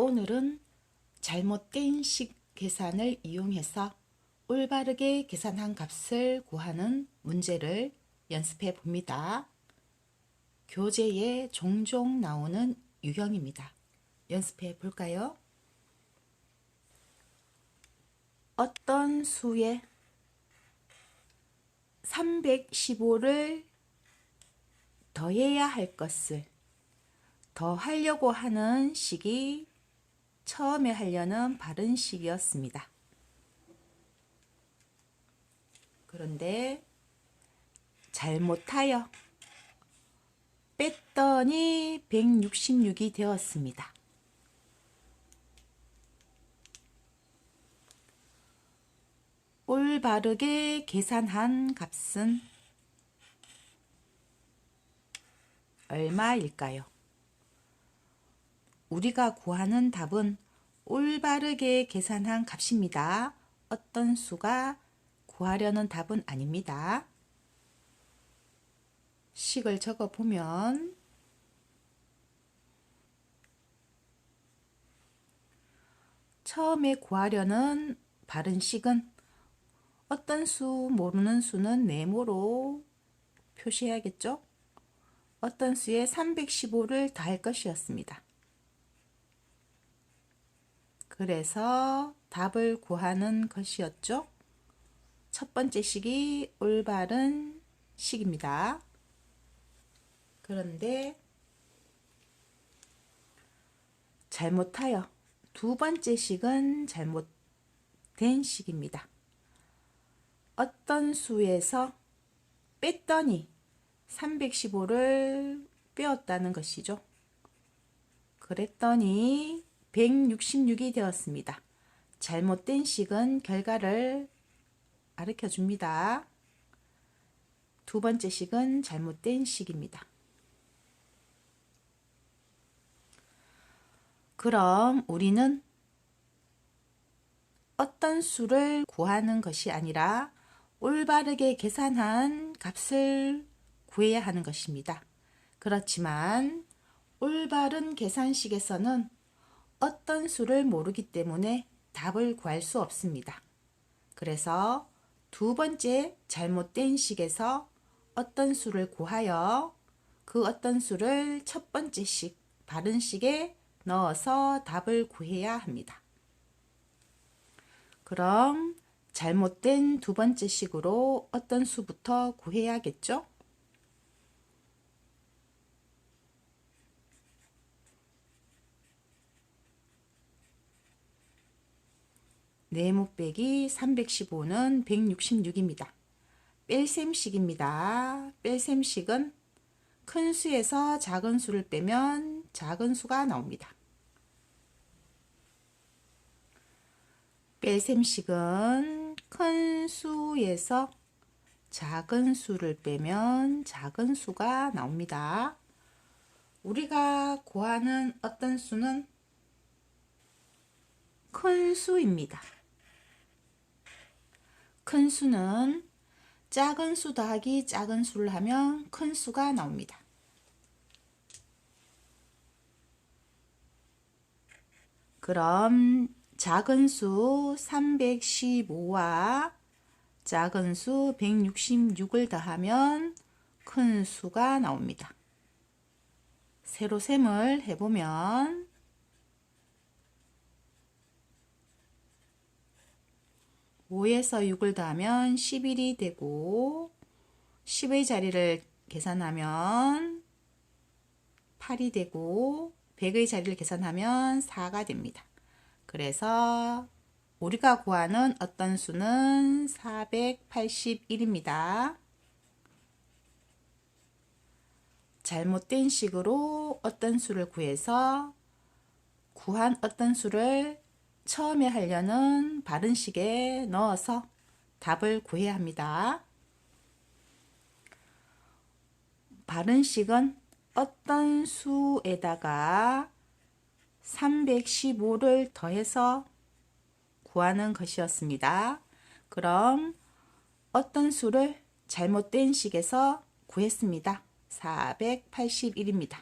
오늘은 잘못된 식 계산을 이용해서 올바르게 계산한 값을 구하는 문제를 연습해 봅니다. 교재에 종종 나오는 유형입니다. 연습해 볼까요? 어떤 수에 315를 더해야 할 것을 더하려고 하는 식이 처음에 하려는 바른 식이었습니다. 그런데 잘못하여 뺐더니 166이 되었습니다. 올바르게 계산한 값은 얼마일까요? 우리가 구하는 답은 올바르게 계산한 값입니다. 어떤 수가 구하려는 답은 아닙니다. 식을 적어 보면 처음에 구하려는 바른 식은 어떤 수, 모르는 수는 네모로 표시해야겠죠? 어떤 수에 315를 더할 것이었습니다. 그래서 답을 구하는 것이었죠. 첫 번째 식이 올바른 식입니다. 그런데 잘못하여 두 번째 식은 잘못된 식입니다. 어떤 수에서 뺐더니 315를 빼었다는 것이죠. 그랬더니 166이 되었습니다. 잘못된 식은 결과를 가르쳐 줍니다. 두 번째 식은 잘못된 식입니다. 그럼 우리는 어떤 수를 구하는 것이 아니라 올바르게 계산한 값을 구해야 하는 것입니다. 그렇지만 올바른 계산식에서는 어떤 수를 모르기 때문에 답을 구할 수 없습니다. 그래서 두 번째 잘못된 식에서 어떤 수를 구하여 그 어떤 수를 첫 번째 식, 바른 식에 넣어서 답을 구해야 합니다. 그럼 잘못된 두 번째 식으로 어떤 수부터 구해야겠죠? 네모 빼기 315는 166입니다. 뺄셈식입니다. 뺄셈식은 큰 수에서 작은 수를 빼면 작은 수가 나옵니다. 뺄셈식은 큰 수에서 작은 수를 빼면 작은 수가 나옵니다. 우리가 구하는 어떤 수는 큰 수입니다. 큰 수는 작은 수 더하기 작은 수를 하면 큰 수가 나옵니다. 그럼 작은 수 315와 작은 수 166을 더하면 큰 수가 나옵니다. 세로셈을 해보면 5에서 6을 더하면 11이 되고 10의 자리를 계산하면 8이 되고 100의 자리를 계산하면 4가 됩니다. 그래서 우리가 구하는 어떤 수는 481입니다. 잘못된 식으로 어떤 수를 구해서 구한 어떤 수를 처음에 하려는 바른 식에 넣어서 답을 구해야 합니다. 바른 식은 어떤 수에다가 315를 더해서 구하는 것이었습니다. 그럼 어떤 수를 잘못된 식에서 구했습니다. 481입니다.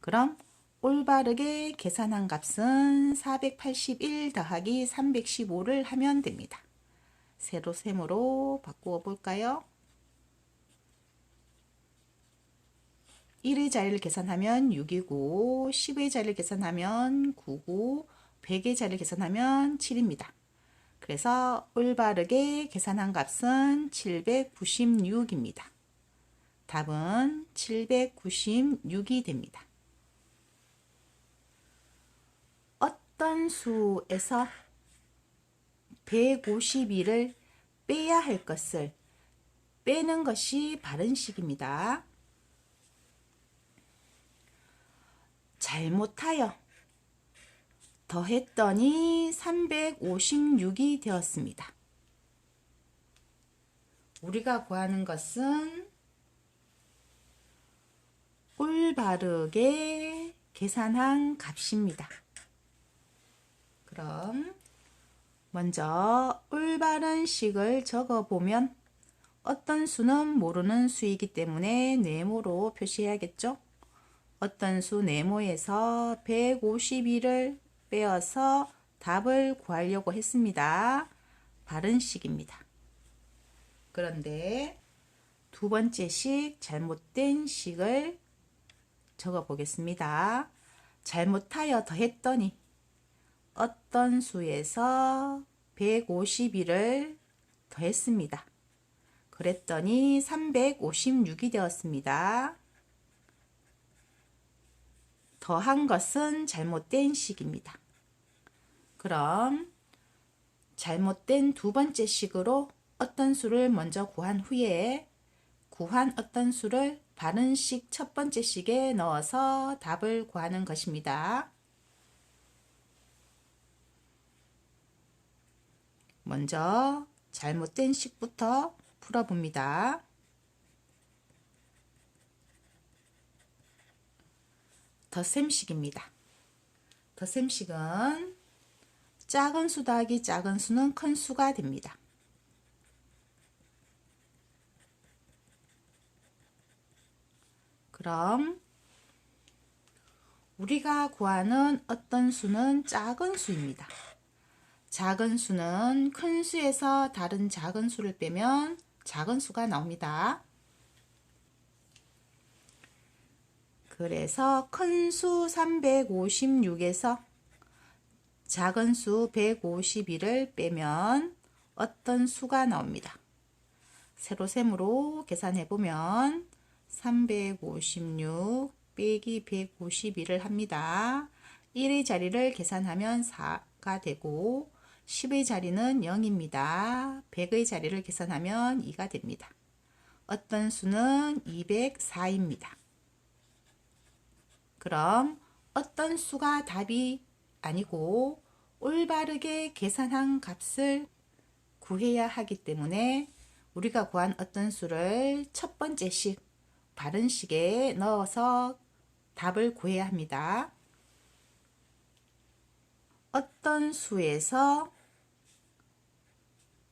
그럼 올바르게 계산한 값은 481 더하기 315를 하면 됩니다. 세로 세모로 바꾸어 볼까요? 1의 자리를 계산하면 6이고 10의 자리를 계산하면 9고 100의 자리를 계산하면 7입니다. 그래서 올바르게 계산한 값은 796입니다. 답은 796이 됩니다. 어떤 수에서 152를 빼야 할 것을 빼는 것이 바른 식입니다. 잘못하여 더했더니 356이 되었습니다. 우리가 구하는 것은 올바르게 계산한 값입니다. 그럼 먼저 올바른 식을 적어보면 어떤 수는 모르는 수이기 때문에 네모로 표시해야겠죠? 어떤 수 네모에서 152를 빼어서 답을 구하려고 했습니다. 바른 식입니다. 그런데 두 번째 식, 잘못된 식을 적어 보겠습니다. 잘못하여 더했더니 어떤 수에서 152를 더했습니다. 그랬더니 356이 되었습니다. 더한 것은 잘못된 식입니다. 그럼 잘못된 두 번째 식으로 어떤 수를 먼저 구한 후에 구한 어떤 수를 바른 식 첫 번째 식에 넣어서 답을 구하는 것입니다. 먼저 잘못된 식부터 풀어봅니다. 덧셈식입니다. 덧셈식은 작은 수 더하기 작은 수는 큰 수가 됩니다. 그럼 우리가 구하는 어떤 수는 작은 수입니다. 작은 수는 큰 수에서 다른 작은 수를 빼면 작은 수가 나옵니다. 그래서 큰 수 356에서 작은 수 152를 빼면 어떤 수가 나옵니다. 세로셈으로 계산해 보면 356 빼기 152를 합니다. 1의 자리를 계산하면 4가 되고 10의 자리는 0입니다. 100의 자리를 계산하면 2가 됩니다. 어떤 수는 204입니다. 그럼 어떤 수가 답이 아니고 올바르게 계산한 값을 구해야 하기 때문에 우리가 구한 어떤 수를 첫 번째 식, 바른 식에 넣어서 답을 구해야 합니다. 어떤 수에서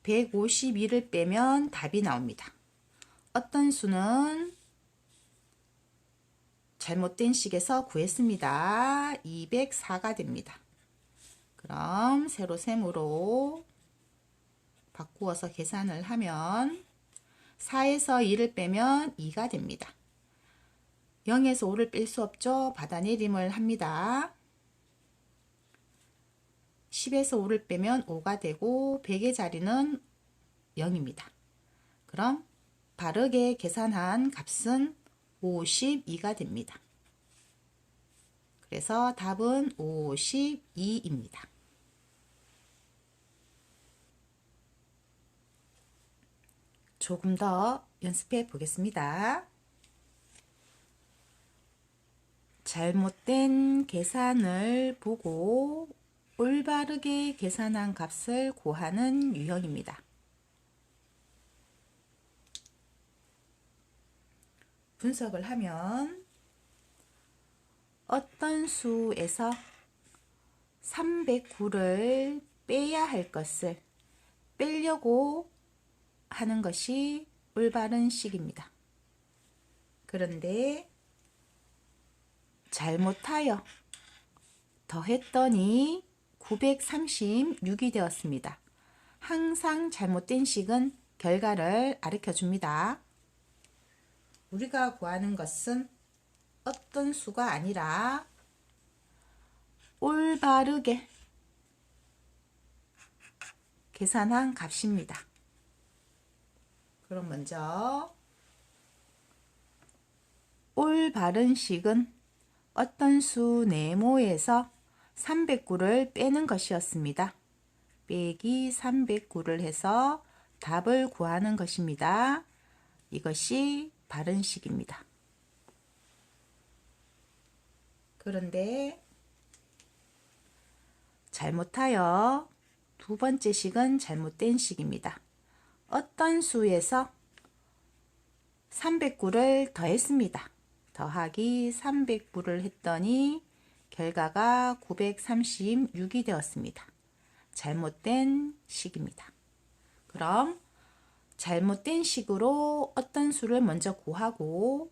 152를 빼면 답이 나옵니다. 어떤 수는 잘못된 식에서 구했습니다. 204가 됩니다. 그럼 세로셈으로 바꾸어서 계산을 하면 4에서 2를 빼면 2가 됩니다. 0에서 5를 뺄 수 없죠. 받아내림을 합니다. 10에서 5를 빼면 5가 되고 100의 자리는 0입니다. 그럼 바르게 계산한 값은 52가 됩니다. 그래서 답은 52입니다. 조금 더 연습해 보겠습니다. 잘못된 계산을 보고 올바르게 계산한 값을 구하는 유형입니다. 분석을 하면 어떤 수에서 309를 빼야 할 것을 빼려고 하는 것이 올바른 식입니다. 그런데 잘못하여 더했더니 936이 되었습니다. 항상 잘못된 식은 결과를 가르쳐 줍니다. 우리가 구하는 것은 어떤 수가 아니라 올바르게 계산한 값입니다. 그럼 먼저 올바른 식은 어떤 수 네모에서 309를 빼는 것이었습니다. 빼기 309를 해서 답을 구하는 것입니다. 이것이 바른 식입니다. 그런데 잘못하여 두 번째 식은 잘못된 식입니다. 어떤 수에서 309를 더했습니다. 더하기 309를 했더니 결과가 936이 되었습니다. 잘못된 식입니다. 그럼 잘못된 식으로 어떤 수를 먼저 구하고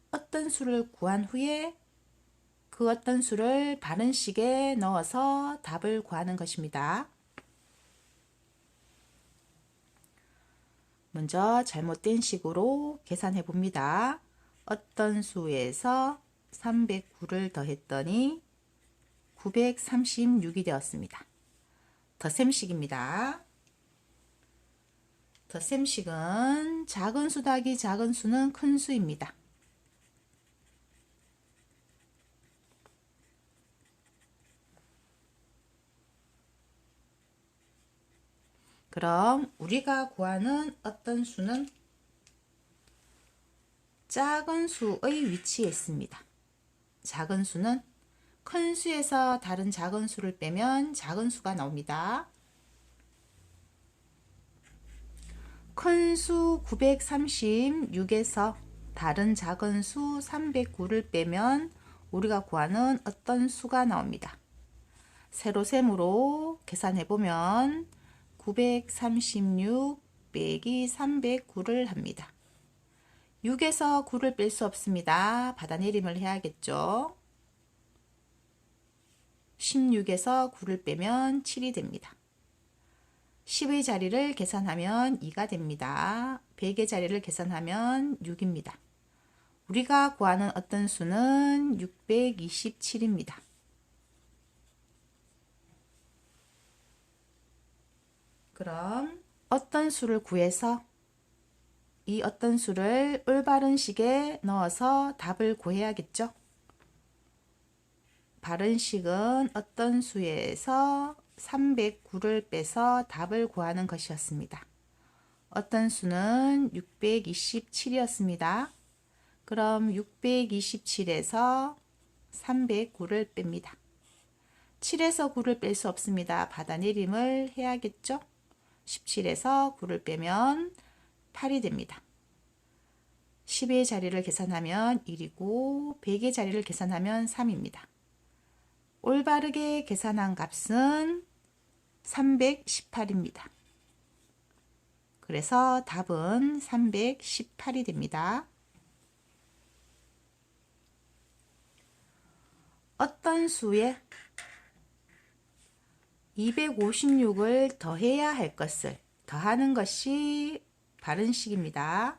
어떤 수를 구한 후에 그 어떤 수를 바른 식에 넣어서 답을 구하는 것입니다. 먼저 잘못된 식으로 계산해 봅니다. 어떤 수에서 309를 더했더니 936이 되었습니다. 덧셈식입니다. 덧셈식은 작은 수 더하기 작은 수는 큰 수입니다. 그럼 우리가 구하는 어떤 수는 작은 수의 위치에 있습니다. 작은 수는 큰 수에서 다른 작은 수를 빼면 작은 수가 나옵니다. 큰 수 936에서 다른 작은 수 309를 빼면 우리가 구하는 어떤 수가 나옵니다. 세로셈으로 계산해 보면 936 빼기 309를 합니다. 6에서 9를 뺄 수 없습니다. 받아내림을 해야겠죠. 16에서 9를 빼면 7이 됩니다. 10의 자리를 계산하면 2가 됩니다. 100의 자리를 계산하면 6입니다. 우리가 구하는 어떤 수는 627입니다. 그럼 어떤 수를 구해서 이 어떤 수를 올바른 식에 넣어서 답을 구해야겠죠. 바른 식은 어떤 수에서 309를 빼서 답을 구하는 것이었습니다. 어떤 수는 627이었습니다. 그럼 627에서 309를 뺍니다. 7에서 9를 뺄 수 없습니다. 받아내림을 해야겠죠. 17에서 9를 빼면 8이 됩니다. 10의 자리를 계산하면 1이고 100의 자리를 계산하면 3입니다. 올바르게 계산한 값은 318입니다. 그래서 답은 318이 됩니다. 어떤 수에 256을 더해야 할 것을 더하는 것이 바른 식입니다.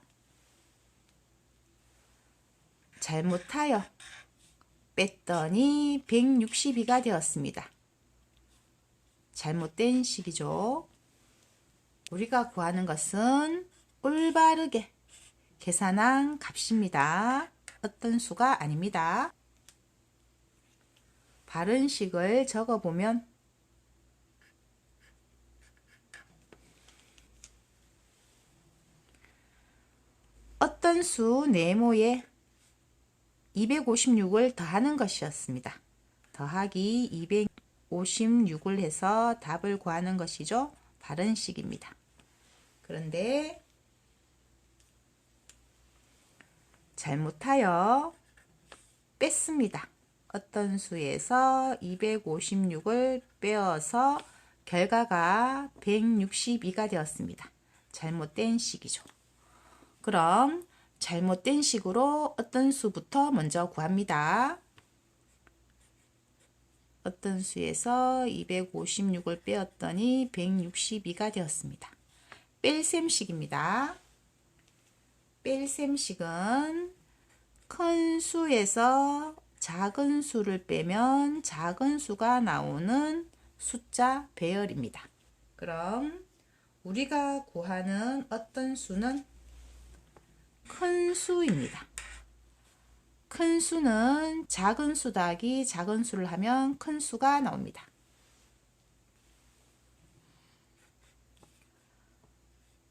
잘못하여 뺐더니 162가 되었습니다. 잘못된 식이죠. 우리가 구하는 것은 올바르게 계산한 값입니다. 어떤 수가 아닙니다. 바른 식을 적어보면 어떤 수 네모에 256을 더하는 것이었습니다. 더하기 256을 해서 답을 구하는 것이죠. 바른 식입니다. 그런데 잘못하여 뺐습니다. 어떤 수에서 256을 빼어서 결과가 162가 되었습니다. 잘못된 식이죠. 그럼 잘못된 식으로 어떤 수부터 먼저 구합니다. 어떤 수에서 256을 빼었더니 162가 되었습니다. 뺄셈식입니다. 뺄셈식은 큰 수에서 작은 수를 빼면 작은 수가 나오는 숫자 배열입니다. 그럼 우리가 구하는 어떤 수는 큰 수입니다. 큰 수는 작은 수 더하기 작은 수를 하면 큰 수가 나옵니다.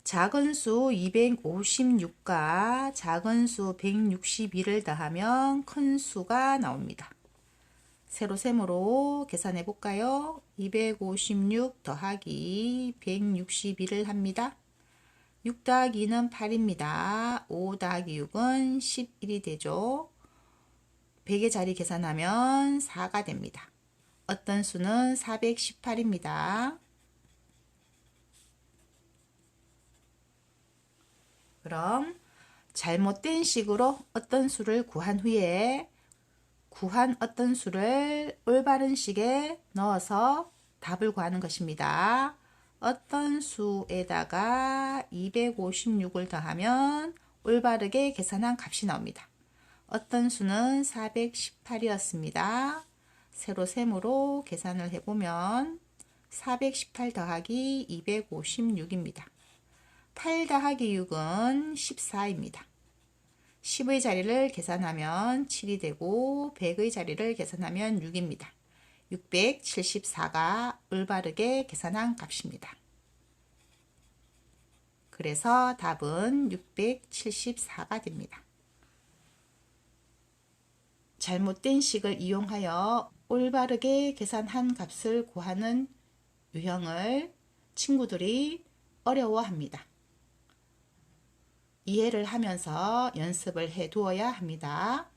작은 수 256과 작은 수 162를 더하면 큰 수가 나옵니다. 세로셈으로 계산해 볼까요? 256 더하기 162를 합니다. 6 더하기 2는 8입니다. 5 더하기 6은 11이 되죠. 100의 자리 계산하면 4가 됩니다. 어떤 수는 418입니다. 그럼 잘못된 식으로 어떤 수를 구한 후에 구한 어떤 수를 올바른 식에 넣어서 답을 구하는 것입니다. 어떤 수에다가 256을 더하면 올바르게 계산한 값이 나옵니다. 어떤 수는 418이었습니다. 세로셈으로 계산을 해보면 418 더하기 256입니다. 8 더하기 6은 14입니다. 10의 자리를 계산하면 7이 되고 100의 자리를 계산하면 6입니다. 674가 올바르게 계산한 값입니다. 그래서 답은 674가 됩니다. 잘못된 식을 이용하여 올바르게 계산한 값을 구하는 유형을 친구들이 어려워합니다. 이해를 하면서 연습을 해 두어야 합니다.